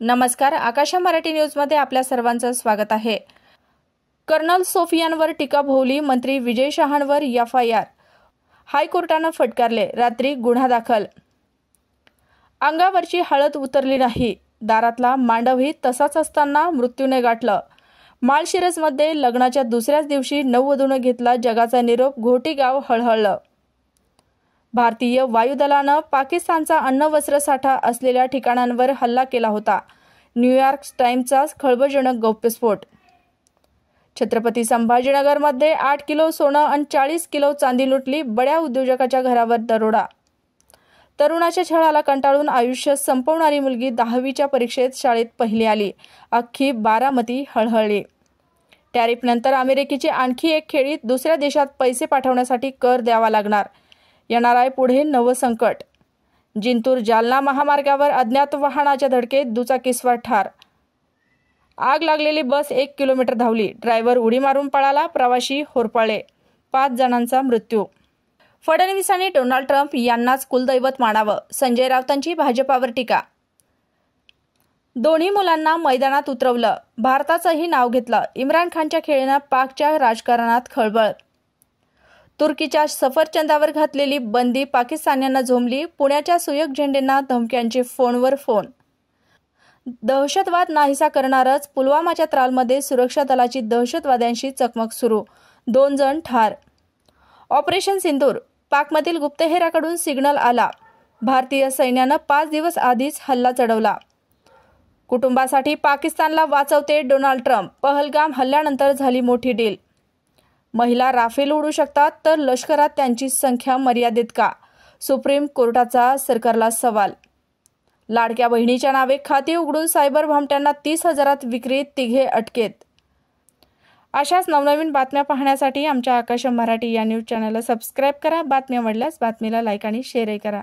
नमस्कार, आकाशा मराठी न्यूजमध्ये आपल्या सर्वांचं स्वागत आहे। कर्नल सोफियानवर टीका भोवली, मंत्री विजय शहांवर एफआयआर, हायकोर्टानं फटकारले, रात्री गुन्हा दाखल। अंगावरची हळद उतरली नाही, दारातला मांडवही तसाच असताना मृत्यूने गाठलं। माळशिरसमध्ये लग्नाच्या दुसऱ्याच दिवशी नववधूने घेतला जगाचा निरोप, घोटी गाव हळहळलं। भारतीय वायुदलानं पाकिस्तानचा अन्न-वस्त्र साठा असलेल्या ठिकाणांवर हल्ला केला होता। न्यूयॉर्क टाइम्सचा खळबळजनक गौप्यस्फोट। छत्रपती संभाजीनगरमध्ये 8 किलो सोनं आणि 40 किलो चांदी लुटली, बड्या उद्योजकाच्या घरावर दरोडा। तरुणाच्या छळाला कंटाळून आयुष्य संपवणारी मुलगी 10वीच्या परीक्षेत शाळेत पहिली आली, अख्खी बारामती हळहळली। टॅरिफनंतर अमेरिकेची आणखी एक खेळी, दुसऱ्या देशात पैसे पाठवण्यासाठी कर द्यावा लागणार, येणार आहे पुढे नवं संकट। जिंतूर जालना महामार्गावर अज्ञात वाहनाच्या धडकेत दुचाकीस्वार ठार, आग लागलेली बस 1 किलोमीटर धावली, ड्रायव्हर उडी मारून पळाला, प्रवासी होरपळले, 5 जणांचा मृत्यू। फडणवीसांनी डोनाल्ड ट्रम्प यांनाच कुलदैवत मानावं, संजय राऊतांची भाजपावर टीका। दोन्ही मुलांना मैदानात उतरवलं, भारताचंही नाव घेतलं, इम्रान खानच्या खेळीनं पाकच्या राजकारणात खळबळ। तुर्कीच्या सफरचंदावर घातलेली बंदी पाकिस्तान्यांना झोंबली, पुण्याच्या सुयोग झेंडेंना धमक्यांचे फोनवर फोन। दहशतवाद नाहीसा करणारच, पुलवामाच्या त्रालमध्ये सुरक्षा दलाची दहशतवाद्यांशी चकमक सुरू, 2 जण ठार। ऑपरेशन सिंदूर, पाकमधील गुप्तहेराकडून सिग्नल आला, भारतीय सैन्यानं 5 दिवस आधीच हल्ला चढवला। कुटुंबासाठी पाकिस्तानला वाचवते डोनाल्ड ट्रम्प, पहलगाम हल्ल्यानंतर झाली मोठी डील। महिला राफेल उडू शकतात तर लष्करात त्यांची संख्या मर्यादित का, सुप्रीम कोर्टाचा सरकारला सवाल। लाडक्या बहिणीच्या नावे खाती उघडून सायबर भामट्यांना 30,000त विक्री, तिघे अटकेत। अशाच नवनवीन बातम्या पाहण्यासाठी आमच्या आकाशा मराठी या न्यूज चॅनलला सबस्क्राईब करा। बातमी आवडल्यास बातमीला लाईक आणि शेअरही करा।